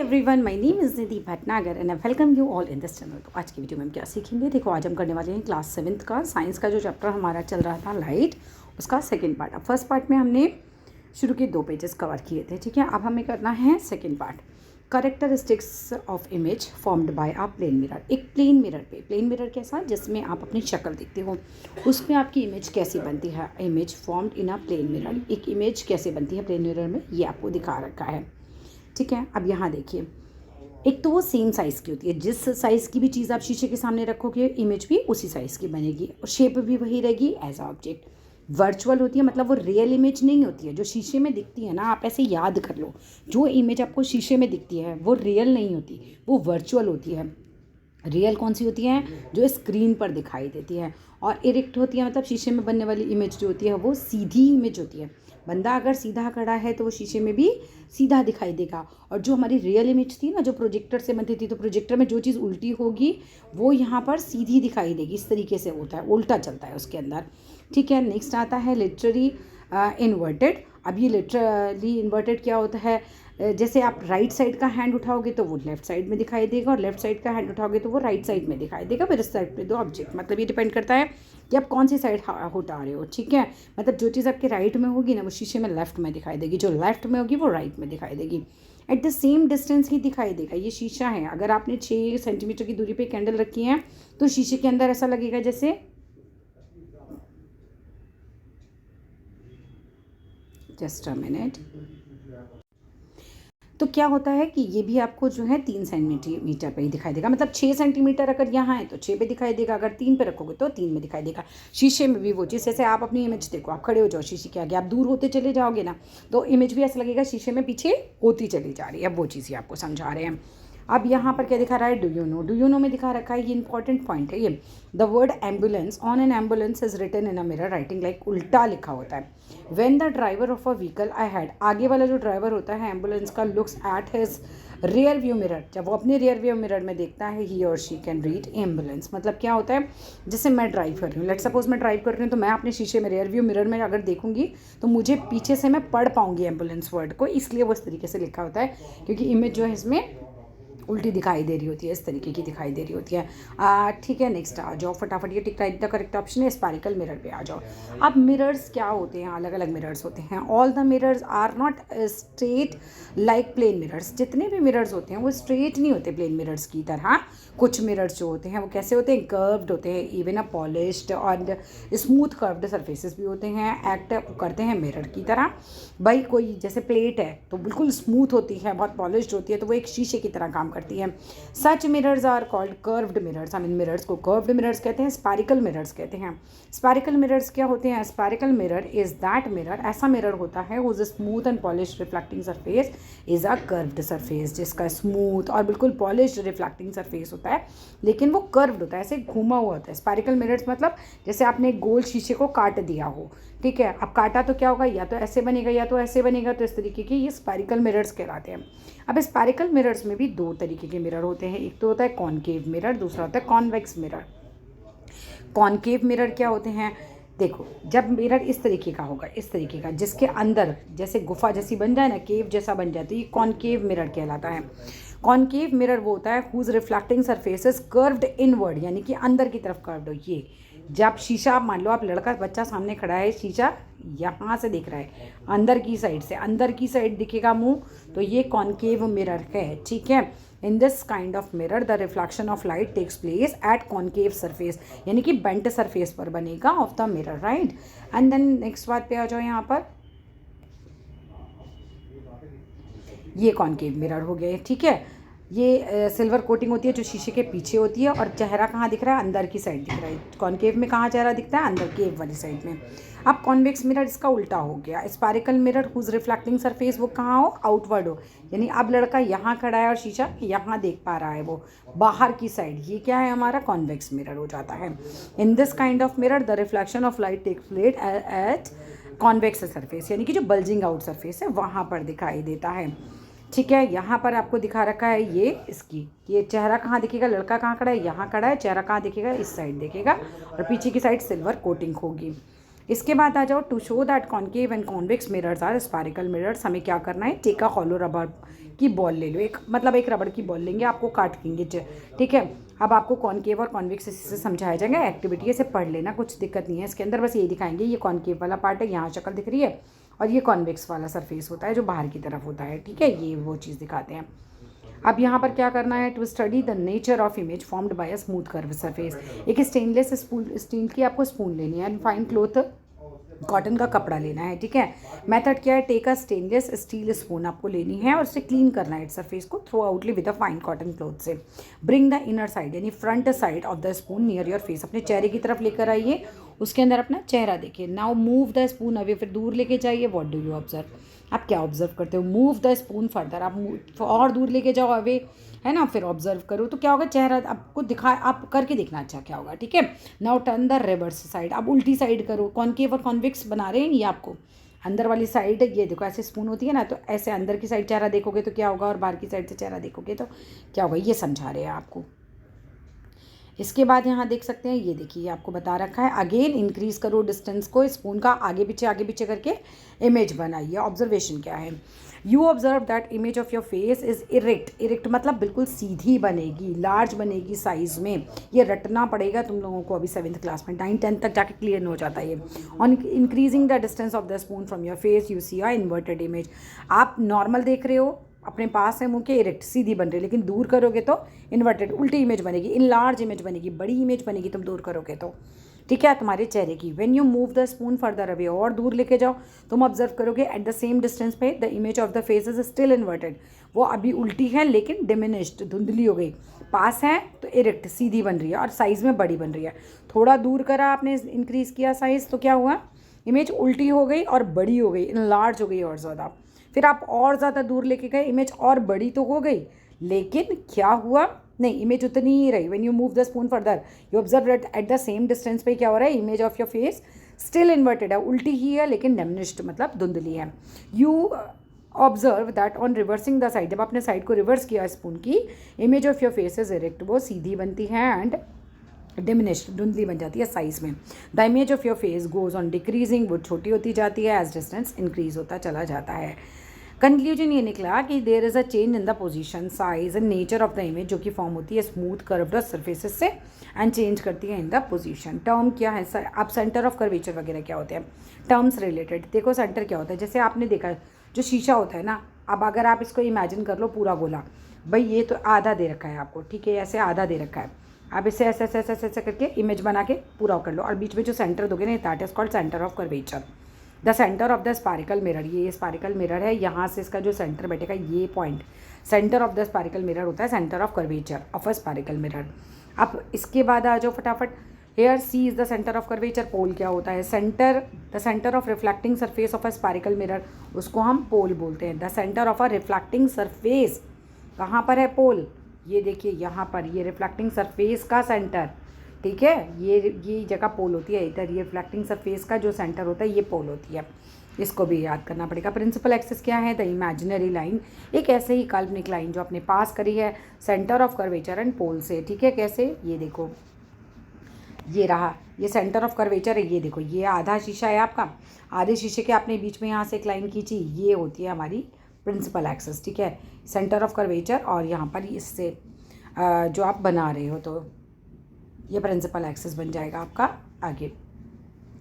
Everyone, my name is Nidhi Bhatnagar and I welcome you all in this channel. तो आज की video में हम क्या सीखेंगे, देखो आज हम करने वाले हैं क्लास 7th का साइंस का जो चैप्टर हमारा चल रहा था लाइट, उसका सेकंड पार्ट। अब फर्स्ट पार्ट में हमने शुरू के 2 पेजेस कवर किए थे, ठीक है। अब हमें करना है second part, characteristics of image formed by a plane mirror. एक प्लेन मिरर पे, प्लेन मिरर कैसा, जिसमें आप अपनी शक्ल देखते हो, उसमें आपकी इमेज कैसी बनती है। Image formed in a plane mirror, एक इमेज कैसे बनती है प्लेन मिरर में, ये आपको दिखा रखा है, ठीक है। अब यहाँ देखिए, एक तो वो सेम साइज़ की होती है, जिस साइज़ की भी चीज़ आप शीशे के सामने रखोगे इमेज भी उसी साइज़ की बनेगी और शेप भी वही रहेगी एज अ ऑब्जेक्ट। वर्चुअल होती है, मतलब वो रियल इमेज नहीं होती है जो शीशे में दिखती है ना। आप ऐसे याद कर लो, जो इमेज आपको शीशे में दिखती है वो रियल नहीं होती, वो वर्चुअल होती है। रियल कौन सी होती है, जो स्क्रीन पर दिखाई देती है। और इरेक्ट होती है, मतलब शीशे में बनने वाली इमेज जो होती है वो सीधी इमेज होती है। बंदा अगर सीधा खड़ा है तो वो शीशे में भी सीधा दिखाई देगा। और जो हमारी रियल इमेज थी ना, जो प्रोजेक्टर से बनती थी, तो प्रोजेक्टर में जो चीज़ उल्टी होगी वो यहाँ पर सीधी दिखाई देगी। इस तरीके से होता है, उल्टा चलता है उसके अंदर, ठीक है। नेक्स्ट आता है लिटरली इन्वर्टेड। अब ये लिटरली इन्वर्टेड क्या होता है, जैसे आप राइट साइड का हैंड उठाओगे तो वो लेफ्ट साइड में दिखाई देगा, और लेफ्ट साइड का हैंड उठाओगे तो वो राइट साइड में दिखाई देगा। फिर इस साइड पे दो ऑब्जेक्ट, मतलब ये डिपेंड करता है कि आप कौन सी साइड उठा रहे हो, ठीक है। मतलब जो चीज़ आपके राइट में होगी ना वो शीशे में लेफ्ट में दिखाई देगी, जो लेफ्ट में होगी वो राइट में दिखाई देगी। एट द सेम डिस्टेंस ही दिखाई देगा। ये शीशा है, अगर आपने 6 सेंटीमीटर की दूरी पे कैंडल रखी है तो शीशे के अंदर ऐसा लगेगा जैसे, जस्ट अ मिनट। तो क्या होता है कि ये भी आपको जो है 3 सेंटीमीटर पे ही दिखाई देगा। मतलब 6 सेंटीमीटर अगर यहाँ है तो 6 पे दिखाई देगा, अगर 3 पे रखोगे तो 3 में दिखाई देगा। शीशे में भी वो चीज़, जैसे आप अपनी इमेज देखो, आप खड़े हो जाओ शीशे के आगे, आप दूर होते चले जाओगे ना तो इमेज भी ऐसा लगेगा शीशे में पीछे होती चली जा रही है। अब वो चीज़ ही आपको समझा रहे हैं। अब यहाँ पर क्या दिखा रहा है, do you know. Do you know में दिखा रखा है, ये इंपॉर्टेंट पॉइंट है ये। The word ambulance, on an ambulance is written in a mirror, writing like, उल्टा लिखा होता है। When the driver of a vehicle ahead, आगे वाला जो ड्राइवर होता है एम्बुलेंस का, looks at his rear view mirror, जब वो अपने रियर व्यू मिरर में देखता है, ही और शी कैन रीड एम्बुलेंस। मतलब क्या होता है, जैसे मैं ड्राइव कर रही हूँ, लेट सपोज मैं ड्राइव कर रही हूँ, तो मैं अपने शीशे में रियर व्यू मिरर में अगर देखूंगी तो मुझे पीछे से मैं पढ़ पाऊंगी एम्बुलेंस वर्ड को, इसलिए वो इस तरीके से लिखा होता है, क्योंकि इमेज जो है इसमें उल्टी दिखाई दे रही होती है, इस तरीके की दिखाई दे रही होती है। ठीक है, नेक्स्ट आ जाओ फटाफट, ये टिक राइट द करेक्ट ऑप्शन है, स्पैरिकल मिरर पे आ जाओ। अब मिरर्स क्या होते हैं, अलग अलग मिरर्स होते हैं। All the mirrors are not straight like plane mirrors. जितने भी मिरर्स होते हैं वो स्ट्रेट नहीं होते प्लेन मिरर्स की तरह। कुछ मिरर्स जो होते हैं वो कैसे होते हैं, कर्व्ड होते हैं, इवन अ पॉलिश्ड और स्मूथ कर्व्ड सरफेसेस भी होते हैं, एक्ट करते हैं मिरर की तरह। भाई कोई जैसे प्लेट है तो बिल्कुल स्मूथ होती है, बहुत पॉलिश्ड होती है, तो वो एक शीशे की तरह काम करती है। Such mirrors are called curved mirrors. हम इन मिरर्स को कर्व्ड मिरर्स कहते हैं, स्पैरिकल मिरर्स कहते हैं। स्पैरिकल मिरर्स क्या होते हैं, spherical mirror is that mirror, ऐसा मिरर होता है whose smooth and polished reflecting surface is a curved surface, जिसका स्मूथ और बिल्कुल पॉलिश्ड रिफ्लेक्टिंग सरफेस होता है लेकिन वो कर्व्ड होता है, ऐसे घूमा हुआ होता है। स्पैरिकल मिरर्स मतलब जैसे आपने एक गोल शीशे को काट दिया हो, ठीक है। अब काटा तो क्या होगा, या तो ऐसे बनेगा या तो ऐसे बनेगा, तो इस तरीके के ये स्पैरिकल मिरर्स कहलाते हैं। अब स्पैरिकल मिरर्स में भी 2 तरीके के मिरर होते हैं, एक तो होता है कॉनकेव मिरर, दूसरा होता है कॉन्वेक्स मिरर। कॉनकेव मिरर क्या होते हैं, देखो जब मिरर इस तरीके का होगा, इस तरीके का, जिसके अंदर जैसे गुफा जैसी बन जाए ना, केव जैसा बन जाए, तो ये कॉनकेव मिरर कहलाता है। कॉनकेव मिरर वो होता है whose reflecting surfaces curved inward, यानी कि अंदर की तरफ कर्व्ड हो। ये जब शीशा, मान लो आप लड़का बच्चा सामने खड़ा है, शीशा यहाँ से दिख रहा है, अंदर की साइड से, अंदर की साइड दिखेगा मुंह, तो ये कॉनकेव मिरर है, ठीक है। In this kind of mirror the reflection of light takes place at concave surface, यानी कि बेंट सरफेस पर बनेगा of the mirror, right. And then next बात पे आ जाओ, यहाँ पर ये कॉनकेव मिरर हो गए, ठीक है। ये सिल्वर कोटिंग होती है जो शीशे के पीछे होती है, और चेहरा कहाँ दिख रहा है, अंदर की साइड दिख रहा है। कॉनकेव में कहाँ चेहरा दिखता है, अंदर केव वाली साइड में। अब कॉन्वेक्स मिरर इसका उल्टा हो गया, spherical mirror whose reflecting surface वो कहाँ हो, आउटवर्ड हो, यानी अब लड़का यहाँ खड़ा है और शीशा यहाँ देख पा रहा है, वो बाहर की साइड, ये क्या है हमारा कॉन्वेक्स मिरर हो जाता है। In this kind of mirror the reflection of light takes place at convex surface, यानी कि जो बल्जिंग आउट सरफेस है वहाँ पर दिखाई देता है, ठीक है। यहाँ पर आपको दिखा रखा है ये इसकी, ये चेहरा कहाँ दिखेगा, लड़का कहाँ खड़ा है, यहाँ खड़ा है, चेहरा कहाँ दिखेगा, इस साइड दिखेगा, और पीछे की साइड सिल्वर कोटिंग होगी। इसके बाद आ जाओ, to show that concave and convex mirrors are spherical mirrors, हमें क्या करना है, टेक अ हॉलो रबर की बॉल ले लो, एक मतलब एक रबड़ की बॉल लेंगे, आपको काट देंगे, ठीक है। अब आपको कॉन्केव और कॉन्वेक्स इसी से समझाया जाएगा, एक्टिविटी ऐसे पढ़ लेना, कुछ दिक्कत नहीं है इसके अंदर, बस ये दिखाएंगे ये कॉन्केव वाला पार्ट है, यहाँ शक्ल दिख रही है, और ये कॉन्वेक्स वाला सरफेस होता है जो बाहर की तरफ होता है, ठीक है, ये वो चीज़ दिखाते हैं। अब यहाँ पर क्या करना है, to study the nature of image formed by a smooth curve surface, एक स्टेनलेस स्टील की आपको स्पून लेनी है, एंड फाइन क्लॉथ कॉटन का कपड़ा लेना है, ठीक है। मेथड क्या है, take a stainless steel spoon आपको लेनी है और उसे क्लीन करना है सरफेस को thoroughly with a fine cotton cloth से। ब्रिंग द इनर साइड यानी front side of the spoon near your face, अपने चेहरे की तरफ लेकर आइए, उसके अंदर अपना चेहरा देखिए। Now move the spoon away, फिर दूर लेके जाइए। व्हाट डू यू ऑब्जर्व, आप क्या ऑब्जर्व करते हो, मूव द स्पून फर्दर, आप और दूर लेके जाओ अवे, है ना, फिर ऑब्जर्व करो तो क्या होगा, चेहरा आपको दिखा, आप करके देखना अच्छा क्या होगा, ठीक है। Now turn the reverse side, अब उल्टी साइड करो, कॉन्केव और कॉन्वेक्स बना रहे हैं ये आपको, अंदर वाली साइड ये देखो ऐसे स्पून होती है ना, तो ऐसे अंदर की साइड चेहरा देखोगे तो क्या होगा, और बाहर की साइड से चेहरा देखोगे तो क्या होगा, ये समझा रहे हैं आपको। इसके बाद यहाँ देख सकते हैं, ये देखिए आपको बता रखा है, अगेन इंक्रीज करो डिस्टेंस को, स्पून का आगे पीछे करके इमेज बनाइए। ऑब्जर्वेशन क्या है, you observe that image of your face is erect, erect मतलब बिल्कुल सीधी बनेगी, लार्ज बनेगी साइज में, ये रटना पड़ेगा तुम लोगों को अभी 7th क्लास में, 9th-10th तक जाके क्लियर हो जाता है ये। On increasing the distance of the spoon from your face you see a inverted image, आप नॉर्मल देख रहे हो, अपने पास है मुँह के, इरेक्ट सीधी बन रही है, लेकिन दूर करोगे तो इन्वर्टेड उल्टी इमेज बनेगी, इन लार्ज इमेज बनेगी, बड़ी इमेज बनेगी तुम दूर करोगे तो, ठीक है, तुम्हारे चेहरे की। When you move the spoon further away, और दूर लेके जाओ, तुम ऑब्जर्व करोगे एट द सेम डिस्टेंस पे the image of the face is still inverted, वो अभी उल्टी है लेकिन डिमिनिश्ड, धुंधली हो गई, पास है तो इरेक्ट सीधी बन रही है और साइज़ में बड़ी बन रही है। थोड़ा दूर करा आपने, इंक्रीज़ किया साइज़, तो क्या हुआ, इमेज उल्टी हो गई और बड़ी हो गई, इनलार्ज हो गई और ज़्यादा। फिर आप और ज़्यादा दूर लेके गए, इमेज और बड़ी तो हो गई, लेकिन क्या हुआ, नहीं इमेज उतनी ही रही। When you move the spoon further you observe at the same distance पे क्या हो रहा है, image of your face still inverted है, उल्टी ही है लेकिन डिमिनिश्ड मतलब धुंधली है। You observe that on reversing the side, जब आपने साइड को रिवर्स किया स्पून की, image of your face is erect, वो सीधी बनती है एंड डिमिनिश्ड धुंधली बन जाती है साइज में। The image of your face goes on decreasing, वो छोटी होती जाती है एज डिस्टेंस इंक्रीज होता चला जाता है। कंक्लूजन ये निकला कि there is a change in the position, size and nature of the image, जो कि फॉर्म होती है स्मूथ कर्व्ड सरफेसेस से एंड चेंज करती है इन द पोजीशन। टर्म क्या है सर, आप सेंटर ऑफ कर्वेचर वगैरह क्या होते हैं, टर्म्स रिलेटेड देखो। सेंटर क्या होता है, जैसे आपने देखा जो शीशा होता है ना, अब अगर आप इसको इमेजिन कर लो पूरा गोला, भाई ये तो आधा दे रखा है आपको, ठीक है, ऐसे आधा दे रखा है, आप इसे ऐसे ऐसे ऐसे ऐसे करके इमेज बना के पूरा कर लो, और बीच में जो सेंटर दोगे ना, that is called centre of curvature. The centre of the spherical mirror, ये स्पारिकल मिरर है, यहाँ से इसका जो सेंटर बैठेगा ये point, centre of the spherical mirror होता है centre of curvature of a spherical mirror. अब इसके बाद आ जाओ फटाफट, here C is the centre of curvature, pole क्या होता है, centre, the centre of reflecting surface of a spherical mirror, उसको हम पोल बोलते हैं। The centre of a reflecting surface कहाँ पर है, पोल, ये देखिए यहाँ पर, ये रिफ्लेक्टिंग सरफेस का सेंटर, ठीक है, ये जगह पोल होती है, इधर ये रिफ्लेक्टिंग सरफेस का जो सेंटर होता है ये पोल होती है, इसको भी याद करना पड़ेगा। प्रिंसिपल एक्सिस क्या है, द इमेजिनरी लाइन, एक ऐसे ही काल्पनिक लाइन जो आपने पास करी है सेंटर ऑफ कर्वेचर एंड पोल से, ठीक है, कैसे, ये देखो, ये रहा, ये सेंटर ऑफ कर्वेचर है, ये देखो, ये आधा शीशा है आपका, आधे शीशे के आपने बीच में यहाँ से एक लाइन खींची, ये होती है हमारी प्रिंसिपल एक्सिस, ठीक है, सेंटर ऑफ कर्वेचर, और यहाँ पर इससे जो आप बना रहे हो तो ये प्रिंसिपल एक्सिस बन जाएगा आपका आगे।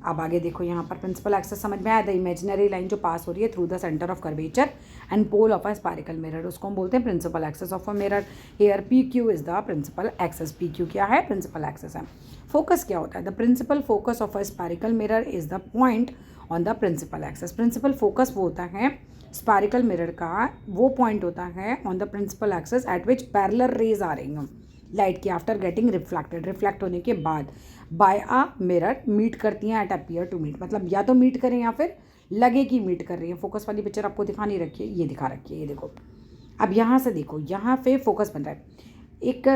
अब आगे देखो, यहाँ पर प्रिंसिपल एक्सिस समझ में आया, द इमेजिनरी लाइन जो पास हो रही है through the centre of curvature and pole of a spherical mirror, उसको हम बोलते हैं principal axis of a mirror. Here P Q is the principal axis, P Q क्या है, प्रिंसिपल एक्सिस है। फोकस क्या होता है, the principal focus of a spherical mirror is the point on the principal axis. Principal focus वो होता है स्पारिकल mirror का, वो पॉइंट होता है on the principal axis at which parallel rays आ रही हैं लाइट की, आफ्टर गेटिंग रिफ्लेक्टेड, रिफ्लेक्ट होने के बाद, बाय आ मिरर मीट करती हैं एट अपीयर टू मीट, मतलब या तो मीट करें या फिर लगे कि मीट कर रही हैं। फोकस वाली पिक्चर आपको दिखा नहीं रखी है, ये दिखा रखी है, ये देखो। अब यहाँ से देखो, यहाँ पे फोकस बन रहा है, एक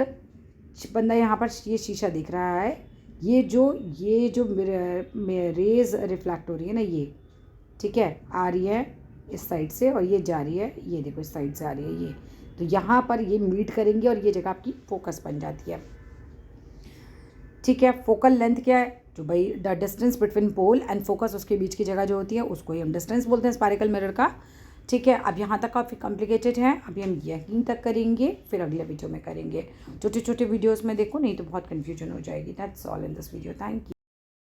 बंदा यहाँ पर ये शीशा दिख रहा है, ये जो रेज रिफ्लेक्ट हो रही है ना, ये ठीक है, आ रही है इस साइड से और ये जा रही है, ये देखो इस साइड से आ रही है ये, तो यहाँ पर ये मीट करेंगे और ये जगह आपकी फोकस बन जाती है, ठीक है। फोकल लेंथ क्या है, जो भाई the distance between pole and focus, उसके बीच की जगह जो होती है उसको ही हम डिस्टेंस बोलते हैं स्पायरिकल मिरर का। ठीक है, अब यहाँ तक काफ़ी कॉम्प्लिकेटेड है, अभी हम यहीं तक करेंगे, फिर अगले वीडियो में करेंगे। छोटे छोटे वीडियोस में देखो, नहीं तो बहुत कन्फ्यूजन हो जाएगी। That's all in this video. Thank you.